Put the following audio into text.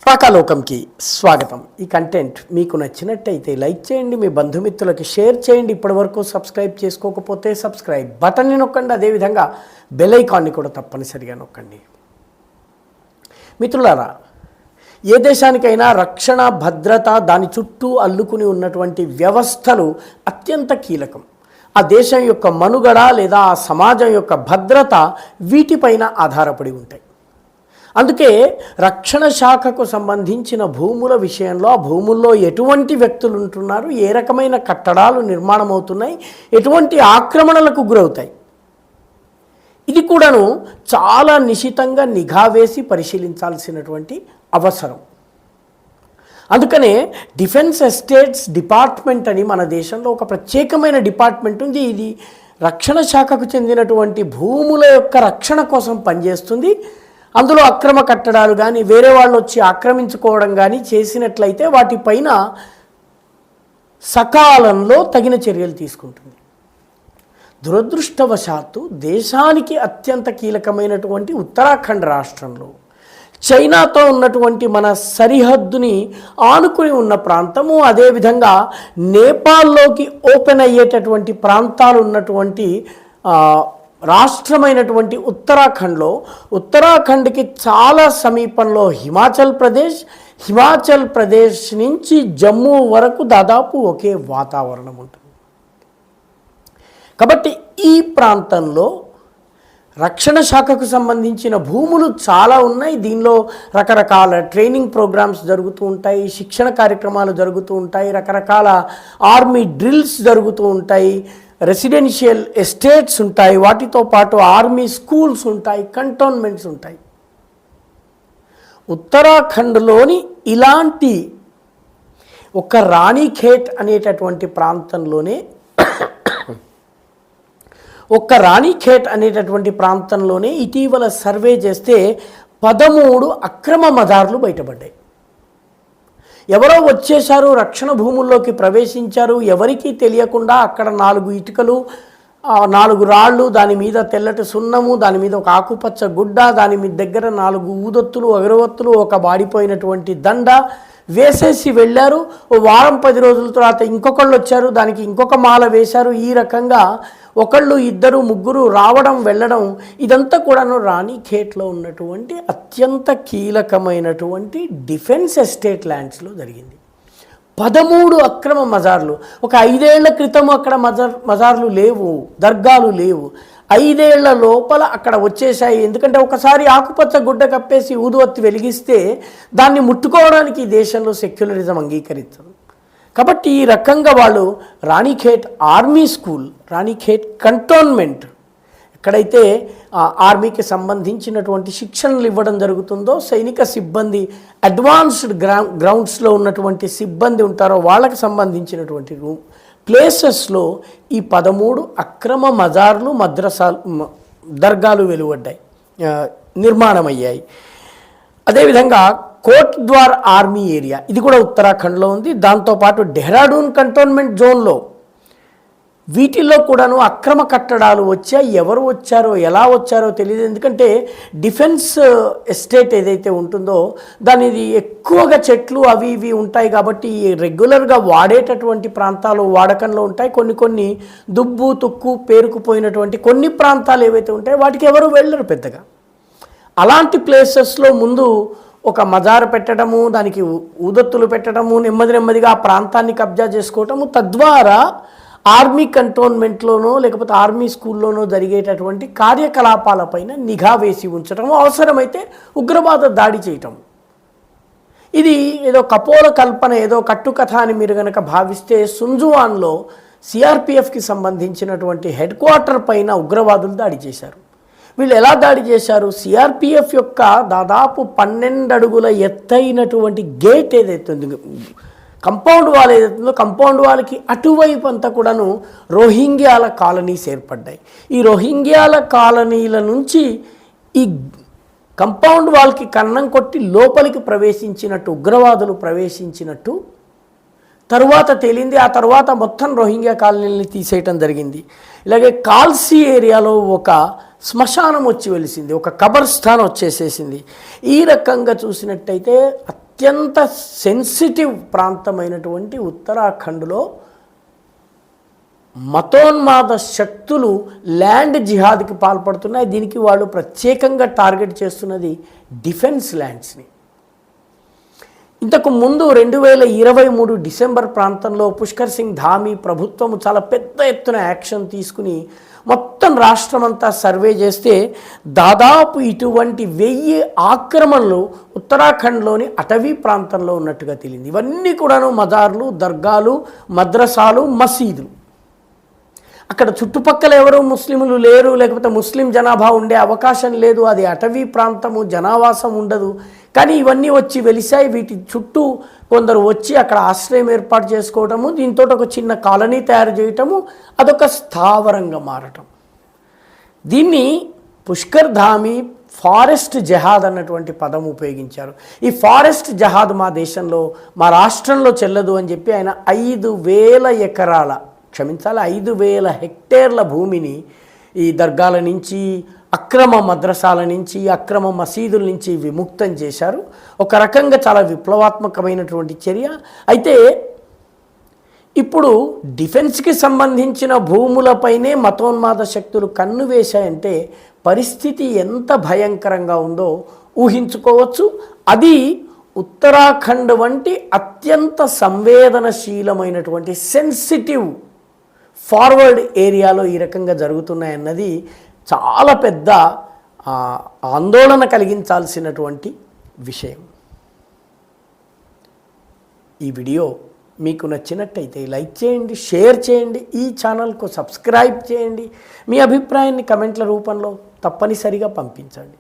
పాకాలోకంకి స్వాగతం. ఈ కంటెంట్ మీకు నచ్చినట్టయితే లైక్ చేయండి, మీ బంధుమిత్రులకి షేర్ చేయండి. ఇప్పటివరకు సబ్స్క్రైబ్ చేసుకోకపోతే సబ్స్క్రైబ్ బటన్ని నొక్కండి, అదేవిధంగా బెల్ ఐకాన్ని కూడా తప్పనిసరిగా నొక్కండి. మిత్రులారా, ఏ దేశానికైనా రక్షణ, భద్రత, దాని చుట్టూ అల్లుకుని ఉన్నటువంటి వ్యవస్థలు అత్యంత కీలకం. ఆ దేశం యొక్క మనుగడ లేదా ఆ సమాజం యొక్క భద్రత వీటిపైన ఆధారపడి ఉంటాయి. అందుకే రక్షణ శాఖకు సంబంధించిన భూముల విషయంలో ఆ భూముల్లో ఎటువంటి వ్యక్తులు ఉంటున్నారు, ఏ రకమైన కట్టడాలు నిర్మాణం అవుతున్నాయి, ఎటువంటి ఆక్రమణలకు గురవుతాయి, ఇది కూడాను చాలా నిశితంగా నిఘా వేసి పరిశీలించాల్సినటువంటి అవసరం. అందుకనే డిఫెన్స్ ఎస్టేట్స్ డిపార్ట్మెంట్ అని మన దేశంలో ఒక ప్రత్యేకమైన డిపార్ట్మెంట్ ఉంది. ఇది రక్షణ శాఖకు చెందినటువంటి భూముల యొక్క రక్షణ కోసం పనిచేస్తుంది. అందులో అక్రమ కట్టడాలు కానీ వేరే వాళ్ళు వచ్చి ఆక్రమించుకోవడం కానీ చేసినట్లయితే వాటిపైన సకాలంలో తగిన చర్యలు తీసుకుంటుంది. దురదృష్టవశాత్తు దేశానికి అత్యంత కీలకమైనటువంటి ఉత్తరాఖండ్ రాష్ట్రంలో చైనాతో ఉన్నటువంటి మన సరిహద్దుని ఆనుకుని ఉన్న ప్రాంతము, అదేవిధంగా నేపాల్లోకి ఓపెన్ అయ్యేటటువంటి ప్రాంతాలు ఉన్నటువంటి రాష్ట్రమైనటువంటి ఉత్తరాఖండ్కి చాలా సమీపంలో హిమాచల్ ప్రదేశ్ నుంచి జమ్మూ వరకు దాదాపు ఒకే వాతావరణం ఉంటుంది. కాబట్టి ఈ ప్రాంతంలో రక్షణ శాఖకు సంబంధించిన భూములు చాలా ఉన్నాయి. దీనిలో రకరకాల ట్రైనింగ్ ప్రోగ్రామ్స్ జరుగుతూ ఉంటాయి, శిక్షణ కార్యక్రమాలు జరుగుతూ ఉంటాయి, రకరకాల ఆర్మీ డ్రిల్స్ జరుగుతూ ఉంటాయి, రెసిడెన్షియల్ ఎస్టేట్స్ ఉంటాయి, వాటితో పాటు ఆర్మీ స్కూల్స్ ఉంటాయి, కంటోన్మెంట్స్ ఉంటాయి. ఉత్తరాఖండ్లోని ఇలాంటి ఒక రాణిఖేట్ అనేటటువంటి ప్రాంతంలోనే ఇటీవల సర్వే చేస్తే 13 అక్రమ మదార్లు బయటపడ్డాయి. ఎవరో వచ్చేశారు, రక్షణ భూముల్లోకి ప్రవేశించారు, ఎవరికీ తెలియకుండా అక్కడ 4 ఇటుకలు, 4 రాళ్ళు, దాని మీద తెల్లటి సున్నము, దాని మీద ఒక ఆకుపచ్చ గుడ్డ, దాని మీద దగ్గర 4 ఊదొత్తులు, అగరవత్తులు, ఒక వాడిపోయినటువంటి దండ వేసేసి వెళ్ళారు. ఓ వారం 10 రోజుల తర్వాత ఇంకొకళ్ళు వచ్చారు, దానికి ఇంకొక మాల వేశారు. ఈ రకంగా ఒకళ్ళు, ఇద్దరు, ముగ్గురు రావడం వెళ్ళడం, ఇదంతా కూడాను రాణిఖేట్లో ఉన్నటువంటి అత్యంత కీలకమైనటువంటి డిఫెన్స్ ఎస్టేట్ ల్యాండ్స్లో జరిగింది. 13 అక్రమ మజార్లు. ఒక 5 ఏళ్ల క్రితం అక్కడ మజార్లు లేవు, దర్గాలు లేవు. 5 ఏళ్ల లోపల అక్కడ వచ్చేసాయి. ఎందుకంటే ఒకసారి ఆకుపచ్చ గుడ్డ కప్పేసి ఊదువత్తి వెలిగిస్తే దాన్ని ముట్టుకోవడానికి ఈ దేశంలో సెక్యులరిజం అంగీకరించదు. కాబట్టి ఈ రకంగా వాళ్ళు Ranikhet army school, Ranikhet cantonment, ఎక్కడైతే ఆర్మీకి సంబంధించినటువంటి శిక్షణలు ఇవ్వడం జరుగుతుందో, సైనిక సిబ్బంది అడ్వాన్స్డ్ గ్రౌండ్స్లో ఉన్నటువంటి సిబ్బంది ఉంటారో వాళ్ళకి సంబంధించినటువంటి ప్లేసెస్లో ఈ 13 అక్రమ మజార్లు, దర్గాలు వెలువడ్డాయి, నిర్మాణమయ్యాయి. అదేవిధంగా కోట్ ద్వార్ ఆర్మీ ఏరియా, ఇది కూడా ఉత్తరాఖండ్లో ఉంది. దాంతోపాటు డెహ్రాడూన్ కంటోన్మెంట్ జోన్లో వీటిల్లో కూడాను అక్రమ కట్టడాలు వచ్చాయి. ఎవరు వచ్చారో, ఎలా వచ్చారో తెలియదు. ఎందుకంటే డిఫెన్స్ ఎస్టేట్ ఏదైతే ఉంటుందో దానిది ఎక్కువగా చెట్లు అవి ఇవి ఉంటాయి కాబట్టి రెగ్యులర్గా వాడేటటువంటి ప్రాంతాలు వాడకంలో ఉంటాయి. కొన్ని దుబ్బు తుక్కు పేరుకుపోయినటువంటి కొన్ని ప్రాంతాలు ఏవైతే ఉంటాయో వాటికి ఎవరు వెళ్ళరు పెద్దగా. అలాంటి ప్లేసెస్లో ముందు ఒక మజారు పెట్టడము, దానికి ఊదొత్తులు పెట్టడము, నెమ్మదిగా ఆ ప్రాంతాన్ని కబ్జా చేసుకోవటము, తద్వారా ఆర్మీ కంటోన్మెంట్లోనో లేకపోతే ఆర్మీ స్కూల్లోనో జరిగేటటువంటి కార్యకలాపాలపైన నిఘా వేసి ఉంచటము, అవసరమైతే ఉగ్రవాద దాడి చేయటం. ఇది ఏదో కపోల కల్పన, ఏదో కట్టుకథ అని మీరు కనుక భావిస్తే సుంజువాన్లో సిఆర్పిఎఫ్కి సంబంధించినటువంటి హెడ్ క్వార్టర్ పైన ఉగ్రవాదులు దాడి చేశారు. వీళ్ళు ఎలా దాడి చేశారు? సిఆర్పిఎఫ్ యొక్క దాదాపు 12 అడుగుల ఎత్తైనటువంటి గేట్ ఏదైతే ఉంది, కంపౌండ్ వాల్ ఏదైతుందో, కంపౌండ్ వాల్కి అటువైపు అంతా కూడాను రోహింగ్యాల కాలనీస్ ఏర్పడ్డాయి. ఈ రోహింగ్యాల కాలనీల నుంచి ఈ కంపౌండ్ వాల్కి కన్నం కొట్టి లోపలికి ప్రవేశించినట్టు, ఉగ్రవాదులు ప్రవేశించినట్టు తరువాత తేలింది. ఆ తర్వాత మొత్తం రోహింగ్యా కాలనీలని తీసేయటం జరిగింది. ఇలాగే కాల్సీ ఏరియాలో ఒక శ్మశానం వచ్చి వెలిసింది, ఒక కబర్స్థాన్ వచ్చేసేసింది. ఈ రకంగా చూసినట్టయితే అత్యంత సెన్సిటివ్ ప్రాంతమైనటువంటి ఉత్తరాఖండ్లో మతోన్మాద శక్తులు ల్యాండ్ జిహాద్కి పాల్పడుతున్నాయి. దీనికి వాళ్ళు ప్రత్యేకంగా టార్గెట్ చేస్తున్నది డిఫెన్స్ ల్యాండ్స్ని. ఇంతకు ముందు 2023 డిసెంబర్ ప్రాంతంలో పుష్కర్ సింగ్ ధామీ ప్రభుత్వం చాలా పెద్ద ఎత్తున యాక్షన్ తీసుకుని మొత్తం రాష్ట్రమంతా సర్వే చేస్తే దాదాపు ఇటువంటి 1000 ఆక్రమణలు ఉత్తరాఖండ్లోని అటవీ ప్రాంతంలో ఉన్నట్టుగా తేలింది. ఇవన్నీ కూడాను మజార్లు, దర్గాలు, మద్రసాలు, మసీదులు. అక్కడ చుట్టుపక్కల ఎవరు ముస్లింలు లేరు, లేకపోతే ముస్లిం జనాభా ఉండే అవకాశం లేదు. అది అటవీ ప్రాంతము, జనావాసం ఉండదు. కానీ ఇవన్నీ వచ్చి వెలిసాయి. వీటి చుట్టూ కొందరు వచ్చి అక్కడ ఆశ్రయం ఏర్పాటు చేసుకోవటము, దీంతో ఒక చిన్న కాలనీ తయారు చేయటము, అదొక స్థావరంగా మారటం. దీన్ని పుష్కర్ ధామీ ఫారెస్ట్ జహాద్ అన్నటువంటి పదం ఉపయోగించారు. ఈ ఫారెస్ట్ జహాద్ మా దేశంలో, మా రాష్ట్రంలో చెల్లదు అని చెప్పి ఆయన 5,000 ఎకరాల 5,000 హెక్టేర్ల భూమిని ఈ దర్గాల నుంచి, అక్రమ మద్రసాల నుంచి, అక్రమ మసీదుల నుంచి విముక్తం చేశారు. ఒక రకంగా చాలా విప్లవాత్మకమైనటువంటి చర్య. అయితే ఇప్పుడు డిఫెన్స్కి సంబంధించిన భూములపైనే మతోన్మాద శక్తులు కన్ను వేశాయంటే పరిస్థితి ఎంత భయంకరంగా ఉందో ఊహించుకోవచ్చు. అది ఉత్తరాఖండ్ వంటి అత్యంత సంవేదనశీలమైనటువంటి సెన్సిటివ్ ఫార్వర్డ్ ఏరియాలో ఈ రకంగా జరుగుతున్నాయన్నది చాలా పెద్ద ఆందోళన కలిగించాల్సినటువంటి విషయం. ఈ వీడియో మీకు నచ్చినట్టయితే లైక్ చేయండి, షేర్ చేయండి, ఈ ఛానల్కు సబ్స్క్రైబ్ చేయండి. మీ అభిప్రాయాన్ని కమెంట్ల రూపంలో తప్పనిసరిగా పంపించండి.